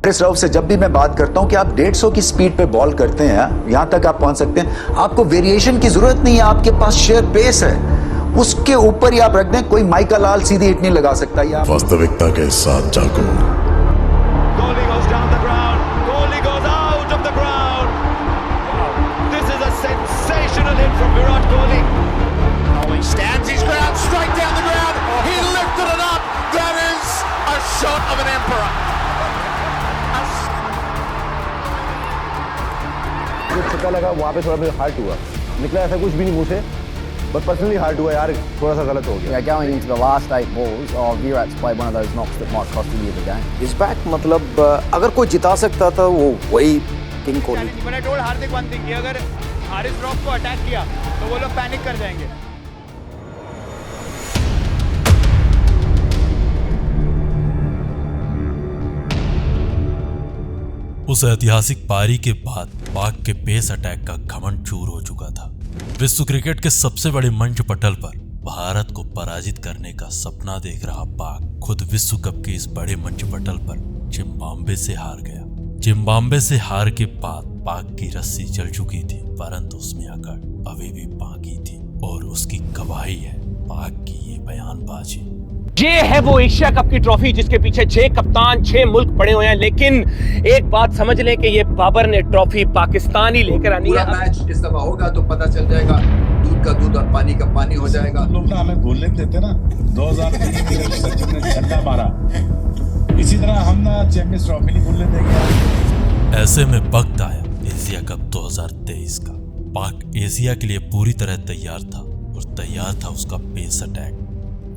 हारिस रऊफ से जब भी मैं बात करता हूं कि आप 150 की स्पीड पे बॉल करते हैं, यहां तक आप पहुंच सकते हैं, आपको वेरिएशन की जरूरत नहीं है, आपके पास शेयर पेस है, उसके ऊपर ही आप रख दें, कोई माइका लाल सीधी हिट नहीं लगा सकता। या वास्तविकता के साथ जागो। छक्का लगा वहाँ पे थोड़ा मेरा हार्ट हुआ, निकला ऐसा कुछ भी नहीं मुंह से, बट पर्सनली हार्ट हुआ यार, थोड़ा सा गलत हो गया। Yeah, going into the last 8 balls, Virat's played one of those knocks that might cost him the game. He's back, मतलब अगर कोई जिता सकता था वो वही किंग कोहली। मैंने टोल्ड हार्दिक वन थिंग कि अगर हारिस रऊफ को अटैक किया तो वो लोग पैनिक कर जाएंगे। उस ऐतिहासिक पारी के बाद पाक के पेस अटैक का घमंड चूर हो चुका था। विश्व क्रिकेट के सबसे बड़े मंच पटल पर भारत को पराजित करने का सपना देख रहा पाक खुद विश्व कप के इस बड़े मंच पटल पर जिम्बाब्वे से हार गया। जिम्बाब्वे से हार के बाद पाक की रस्सी चल चुकी थी, परंतु उसमें अकड़ अभी भी बाकी थी और उसकी गवाही है पाक की ये बयानबाजी। ये है वो एशिया कप की ट्रॉफी जिसके पीछे 6 कप्तान 6 मुल्क पड़े हुए हैं, लेकिन एक बात समझ लें कि ये बाबर ने ट्रॉफी पाकिस्तान ही लेकर आनी है। पूरा मैच इस दफा होगा तो पता चल जाएगा, दूध का दूध और पानी का पानी हो जाएगा। लोग ना हमें भूलने देते ना, 2003 में सचिन ने छक्का मारा, इसी तरह हम ना चैंपियंस ट्रॉफी नहीं भूलने देंगे। ऐसे में वक्त आया एशिया कप 2023 का। पाक एशिया के लिए पूरी तरह तैयार था और तैयार था उसका पेस अटैक।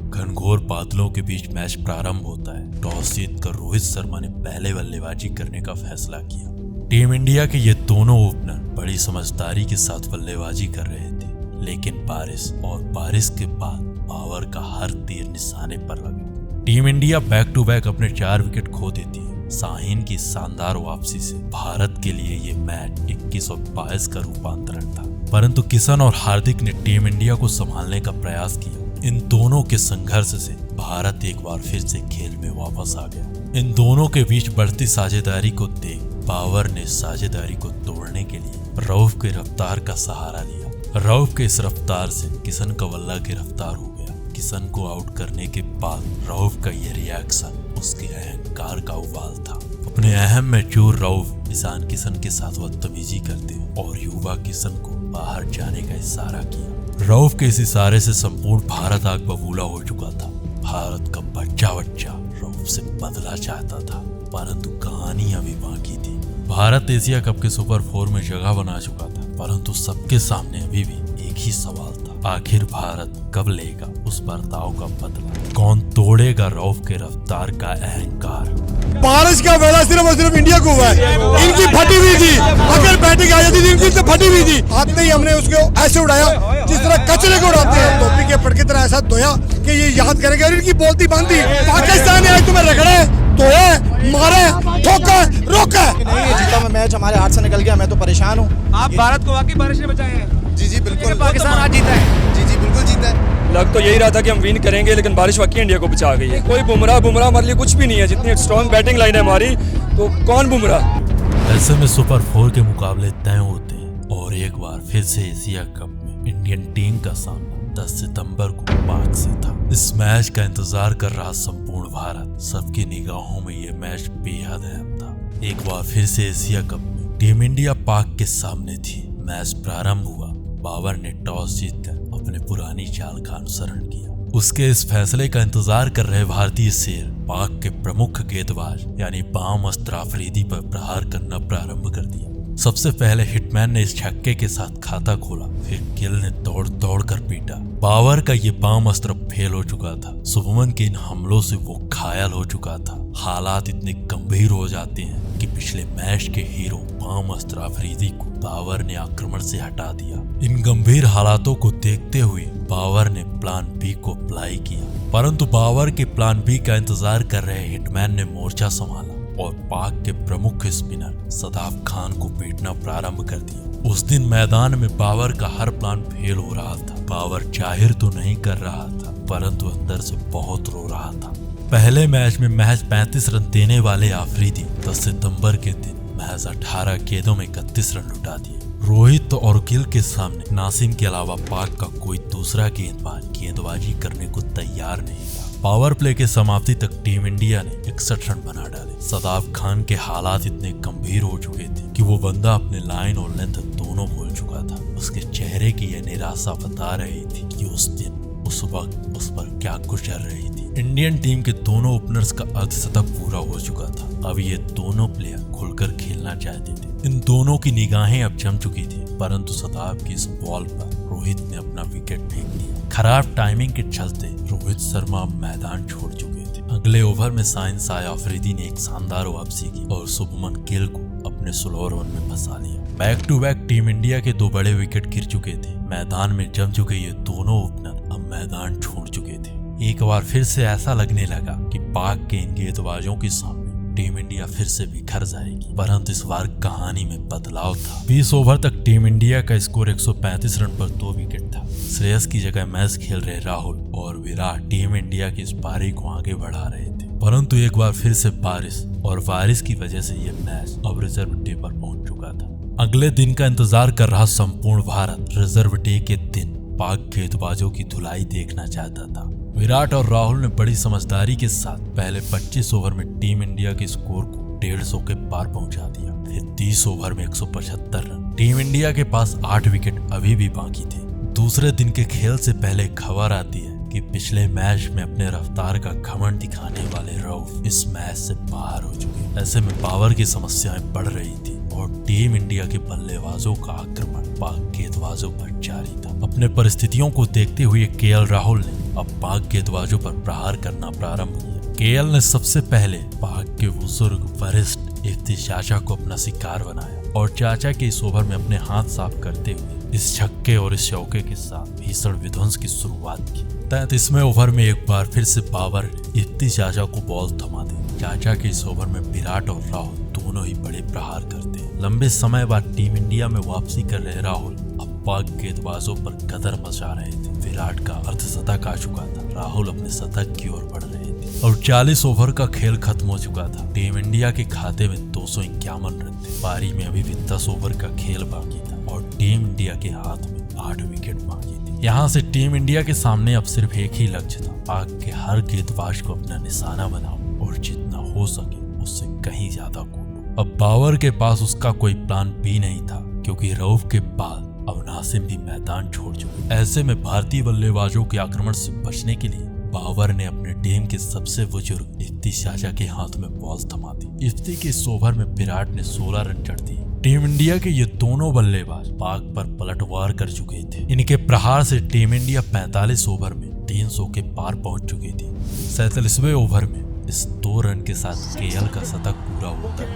घनघोर बादलों के बीच मैच प्रारंभ होता है। टॉस जीतकर रोहित शर्मा ने पहले बल्लेबाजी करने का फैसला किया। टीम इंडिया के ये दोनों ओपनर बड़ी समझदारी के साथ बल्लेबाजी कर रहे थे, लेकिन बारिश के बाद बाबर का हर तीर निशाने पर लगा। Team India back to back अपने 4 विकेट खो देती है। शाहीन की शानदार वापसी से भारत के लिए ये मैच 21 और 22 का रूपांतरण था, परंतु किशन और हार्दिक ने टीम इंडिया को संभालने का प्रयास किया। इन दोनों के संघर्ष से भारत एक बार फिर से खेल में वापस आ गया। इन दोनों के बीच बढ़ती साझेदारी को देख बाबर ने साझेदारी को तोड़ने के लिए रऊफ की रफ्तार का सहारा लिया। रऊफ के इस रफ्तार से किशन का बल्ला गिरफ्तार हो गया। किशन को आउट करने के बाद रऊफ का ये रिएक्शन उसके अहंकार का उबाल था। अपने अहम में चूर रऊफ ईशान किशन के साथ बदतमीजी करते और युवा किशन को बाहर जाने का इशारा किया। रऊफ के इस इशारे से संपूर्ण भारत आग बबूला हो चुका था। भारत का बच्चा रऊफ से बदला चाहता था, परंतु कहानी अभी बाकी थी। भारत एशिया कप के सुपर 4 में जगह बना चुका था, परंतु सबके सामने अभी भी एक ही सवाल था, आखिर भारत कब लेगा उस बर्ताव का बदला? कौन तोड़ेगा रऊफ के रफ्तार का अहंकार? बारिश का वेला सिर्फ और सिर्फ इंडिया को हुआ है। इनकी फटी हुई थी, अगर बैटिंग आ जाती थी इनकी तो फटी हुई थी। हाथ नहीं हमने उसको ऐसे उड़ाया जिस तरह कचरे को उड़ाते हैं, टोपी के पट की तरह ऐसा धोया कि ये याद करेंगे। और इनकी बोलती बांधी, पाकिस्तान ने आज तुम्हें रगड़े, धोए, मारे, ठोका, रोका। जीता हुआ मैच हमारे हाथ से निकल गया, मैं तो परेशान हूँ। आप भारत को वाकई बारिश ने बचाए हैं। जी बिल्कुल, पाकिस्तान आज जीता है। जी बिल्कुल जीता है। लग तो यही रहा था कि हम विन करेंगे, लेकिन बारिश वाकई इंडिया को बचा गई है। कोई बुमराह हमारे लिए कुछ भी नहीं है। जितनी स्ट्रॉन्ग बैटिंग लाइन है हमारी, तो कौन बुमराह? ऐसे में सुपर 4 के मुकाबले तय होते हैं और एक बार फिर से एशिया कप में इंडियन टीम का सामना 10 सितंबर को पाक से था। इस मैच का इंतजार कर रहा संपूर्ण भारत। सबकी निगाहों में ये मैच बेहद अहम था। एक बार फिर से एशिया कप में टीम इंडिया पाक के सामने थी। मैच प्रारंभ हुआ। बाबर ने टॉस जीतकर अपने पुरानी चाल का अनुसरण किया। उसके इस फैसले का इंतजार कर रहे भारतीय शेर पाक के प्रमुख गेंदबाज यानी बाम अस्त्र अफरीदी पर प्रहार करना प्रारंभ कर दिया। सबसे पहले हिटमैन ने इस छक्के के साथ खाता खोला, फिर गिल ने दौड़ कर पीटा। बाबर का ये बाम अस्त्र फेल हो चुका था। शुभमन के इन हमलों से वो घायल हो चुका था। हालात इतने गंभीर हो जाते हैं कि पिछले मैच के हीरो बाम अस्त्र अफरीदी को बाबर ने आक्रमण से हटा दिया। इन गंभीर हालातों को देखते हुए बाबर ने प्लान बी को अप्लाई किया, परंतु बाबर के प्लान बी का इंतजार कर रहे हिटमैन ने मोर्चा संभाला और पाक के प्रमुख स्पिनर सदाब खान को पीटना प्रारंभ कर दिया। उस दिन मैदान में बाबर का हर प्लान फेल हो रहा था। बाबर जाहिर तो नहीं कर रहा था, परंतु अंदर से बहुत रो रहा था। पहले मैच में महज 35 रन देने वाले आफरीदी 10 सितंबर के दिन महज 18 गेंदों में 31 रन लुटा दिए। रोहित और गिल के सामने नासिम के अलावा पाक का कोई दूसरा गेंदबाज गेंदबाजी करने को तैयार नहीं था। पावर प्ले के समाप्ति तक टीम इंडिया ने 61 रन बना डाले। सदाब खान के हालात इतने गंभीर हो चुके थे कि वो बंदा अपने लाइन और लेंथ दोनों भूल चुका था। उसके चेहरे की यह निराशा बता रही थी कि उस दिन उस वक्त उस पर क्या गुजर रही थी। इंडियन टीम के दोनों ओपनर्स का अर्धशतक पूरा हो चुका था। अब ये दोनों प्लेयर खुलकर खेलना चाहते थे। इन दोनों की निगाहें अब जम चुकी थी, परंतु सदाब की इस बॉल पर रोहित ने अपना विकेट फेंक दिया। खराब टाइमिंग के चलते रोहित शर्मा मैदान छोड़ चुके थे। अगले ओवर में साइंस आया अफरीदी ने एक शानदार वापसी की और शुभमन गिल को अपने 16 रन में फंसा लिया। Back to back team India के 2 बड़े विकेट गिर चुके थे। मैदान में जम चुके ये दोनों ओपनर अब मैदान छोड़ चुके थे। एक बार फिर से ऐसा लगने लगा कि पाक के इन गेंदबाजों के सामने टीम इंडिया फिर से बिखर जाएगी, परंतु इस बार कहानी में बदलाव था। 20 ओवर तक टीम इंडिया का स्कोर 135 रन पर 2 विकेट था। श्रेयस की जगह मैच खेल रहे राहुल और विराट टीम इंडिया की इस पारी को आगे बढ़ा रहे थे, परंतु एक बार फिर से बारिश की वजह से ये मैच अब रिजर्व डे पर पहुंच चुका था। अगले दिन का इंतजार कर रहा संपूर्ण भारत रिजर्व डे के दिन पाक गेंदबाजों की धुलाई देखना चाहता था। विराट और राहुल ने बड़ी समझदारी के साथ पहले 25 ओवर में टीम इंडिया के स्कोर को 150 के पार पहुंचा दिया। फिर 30 ओवर में 175 रन। टीम इंडिया के पास 8 विकेट अभी भी बाकी थे। दूसरे दिन के खेल से पहले खबर आती है कि पिछले मैच में अपने रफ्तार का घमंड दिखाने वाले रऊफ इस मैच से बाहर हो चुके। ऐसे में पावर की समस्याएं बढ़ रही थी और टीम इंडिया के बल्लेबाजों का आक्रमण पाक गेंदबाजों पर जारी था। अपने परिस्थितियों को देखते हुए केएल राहुल ने अब पाक गेंदबाजों पर प्रहार करना प्रारंभ किया। केएल ने सबसे पहले पाक के बुजुर्ग वरिष्ठ इफ्ती चाचा को अपना शिकार बनाया और चाचा के इस ओवर में अपने हाथ साफ करते हुए इस छक्के और इस चौके के साथ भीषण विध्वंस की शुरुआत की। 33वें ओवर में एक बार फिर से बाबर ने इफ्ती चाचा को बॉल थमा दी। चाचा के इस ओवर में विराट और राहुल दोनों ही बड़े प्रहार करते हैं। लंबे समय बाद टीम इंडिया में वापसी कर रहे राहुल अब पाक गेंदबाजों पर कदर मचा रहे थे। विराट का अर्धशतक आ चुका था। राहुल अपने शतक की ओर बढ़ रहे थे और 40 ओवर का खेल खत्म हो चुका था। टीम इंडिया के खाते में 251 रन थे। पारी में अभी भी 10 ओवर का खेल बाकी था और टीम इंडिया के हाथ में 8 विकेट बाकी थे। यहाँ से टीम इंडिया के सामने अब सिर्फ एक ही लक्ष्य था, पाक के हर गेंदबाज को अपना निशाना बनाओ और जितना हो सके उससे कहीं ज्यादा कूदो। अब बाबर के पास उसका कोई प्लान बी नहीं था, क्योंकि रऊफ के बाद अब नासिम भी मैदान छोड़ चुके। ऐसे में भारतीय बल्लेबाजों के आक्रमण से बचने के लिए बाबर ने अपने टीम के सबसे बुजुर्ग इफ्ती चाचा के हाथ में बॉल थमा दी। इफ्ती के इस ओवर में विराट ने 16 रन जड़ दिए। टीम इंडिया के ये दोनों बल्लेबाज पाक पर पलटवार कर चुके थे। इनके प्रहार से टीम इंडिया 45 ओवर में 300 के पार पहुंच चुकी थी। 47वें ओवर में इस 2 रन के साथ केएल का शतक पूरा होता है।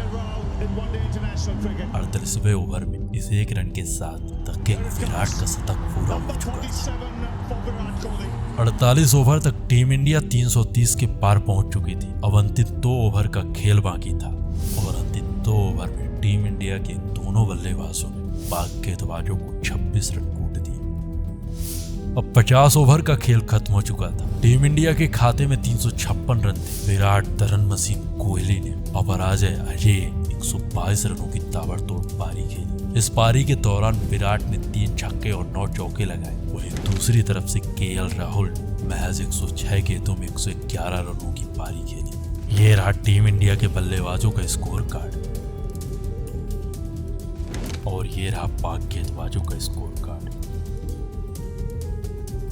38वें ओवर में इस 1 रन के साथ द किंग विराट का शतक पूरा हो चुका था। 48 ओवर तक टीम इंडिया 330 के पार पहुंच चुकी थी। अब अंतिम 2 ओवर का खेल बाकी था और अंतिम 2 ओवर में टीम इंडिया के दोनों बल्लेबाजों ने पाक गेंदबाजों को 26 रन कूट दिए। अब 50 ओवर का खेल खत्म हो चुका था। टीम इंडिया के खाते में 356 रन थे। विराट तरन मसीन कोहली ने अपराजय अजय 122 रनों की ताबड़तोड़ पारी खेली। इस पारी के दौरान विराट ने 3 छक्के और 9 चौके लगाए। वहीं दूसरी तरफ से केएल राहुल महज 106 गेंदों में 111 रनों की पारी खेली। ये रहा टीम इंडिया के बल्लेबाजों का स्कोर कार्ड और ये रहा पाक गेंदबाजों का स्कोर कार्ड।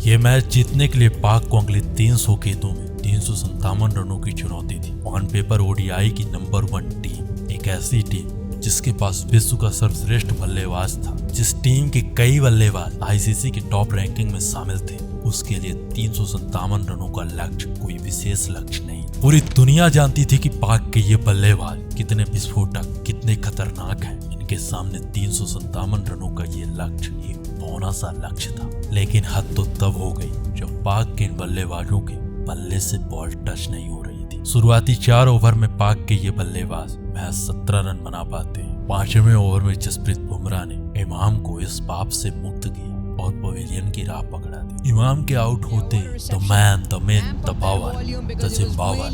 ये मैच जीतने के लिए पाक को अगले 300 गेंदों में 357 रनों की चुनौती थी। ऑन पेपर ओडीआई की नंबर 1 टीम, एक ऐसी टीम जिसके पास विश्व का सर्वश्रेष्ठ बल्लेबाज था, जिस टीम के कई बल्लेबाज आईसीसी के टॉप रैंकिंग में शामिल थे, उसके लिए 357 रनों का लक्ष्य कोई विशेष लक्ष्य नहीं। पूरी दुनिया जानती थी कि पाक के ये बल्लेबाज कितने विस्फोटक, कितने खतरनाक हैं। इनके सामने 357 रनों का ये लक्ष्य एक पौना सा लक्ष्य था। लेकिन हद तो तब हो गई जब पाक के इन बल्लेबाजों के बल्ले से बॉल टच नहीं हो रही थी। शुरुआती 4 ओवर में पाक के ये बल्लेबाज महज 17 रन बना पाते हैं। 5वें ओवर में जसप्रीत बुमराह ने इमाम को इस पाप से मुक्त किया और पवेलियन की राह पकड़ा दी। इमाम के आउट होते the man the myth the power the Zimbabwe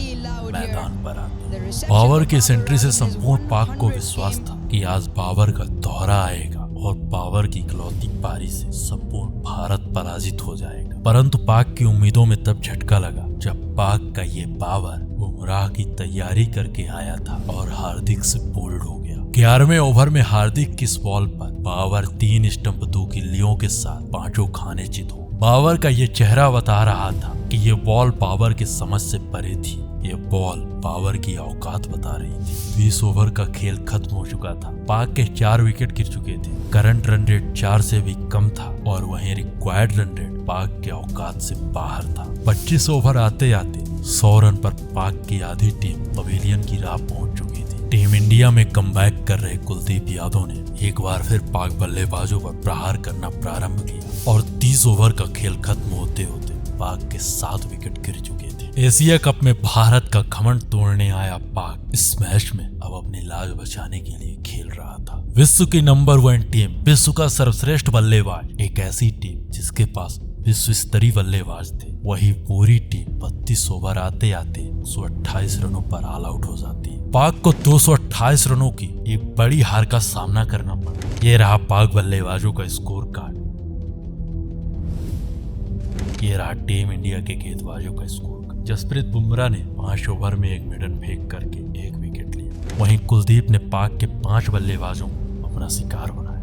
मैदान पर आते। बाबर की इस एंट्री से संपूर्ण पाक को विश्वास था कि आज बाबर का दौरा आएगा और बाबर की इकलौती पारी से संपूर्ण भारत पराजित हो जाएगा। परंतु पाक की उम्मीदों में तब झटका लगा जब पाक का ये बाबर बुमराह की तैयारी करके आया था और हार्दिक से बोल्ड हो गया। 11वें ओवर में हार्दिक की इस बॉल पर बाबर 3 स्टंप 2 गिल्लियों के साथ पांचों खाने चित हो। बाबर का ये चेहरा बता रहा था कि ये बॉल बाबर की समझ से परे थी। ये बॉल बाबर की औकात बता रही थी। 20 ओवर का खेल खत्म हो चुका था। पाक के 4 विकेट गिर चुके थे। करंट रन रेट 4 से भी कम था और वहीं रिक्वायर्ड रन रेट पाक के औकात से बाहर था। 25 ओवर आते आते 100 रन पर पाक की आधी टीम पवेलियन की राह पहुंच चुकी थी। टीम इंडिया में कमबैक कर रहे कुलदीप यादव ने एक बार फिर पाक बल्लेबाजों पर प्रहार करना प्रारंभ किया और 30 ओवर का खेल खत्म होते होते पाक के 7 विकेट गिर चुके थे। एशिया कप में भारत का घमंड तोड़ने आया पाक इस मैच में अब अपनी लाज बचाने के लिए खेल रहा था। विश्व की नंबर 1 टीम, विश्व का सर्वश्रेष्ठ बल्लेबाज, एक ऐसी टीम जिसके पास विश्व स्तरीय बल्लेबाज थे, वही पूरी टीम 32 ओवर आते आते 128 रनों पर ऑल आउट हो जाती है। पाक को 228 रनों की एक बड़ी हार का सामना करना पड़ा। ये रहा पाक बल्लेबाजों का स्कोर कार्ड। ये रहा टीम इंडिया के गेंदबाजों का स्कोर। जसप्रीत बुमराह ने 5 ओवर में 1 मिडन फेंक करके 1 विकेट लिया। वहीं कुलदीप ने पाक के 5 बल्लेबाजों को अपना शिकार बनाया।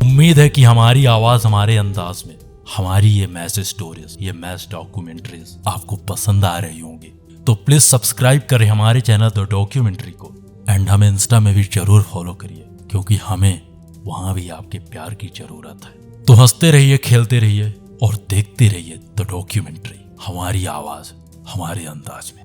उम्मीद है कि हमारी आवाज, हमारे अंदाज में हमारी ये मैच स्टोरीज, ये मैच डॉक्यूमेंट्रीज आपको पसंद आ रही होंगी। तो प्लीज सब्सक्राइब करें हमारे चैनल द डॉक्यूमेंट्री को एंड हमें इंस्टा में भी जरूर फॉलो करिए क्योंकि हमें वहां भी आपके प्यार की जरूरत है। तो हंसते रहिए, खेलते रहिए और देखते रहिए द डॉक्यूमेंट्री, हमारी आवाज हमारे अंदाज में।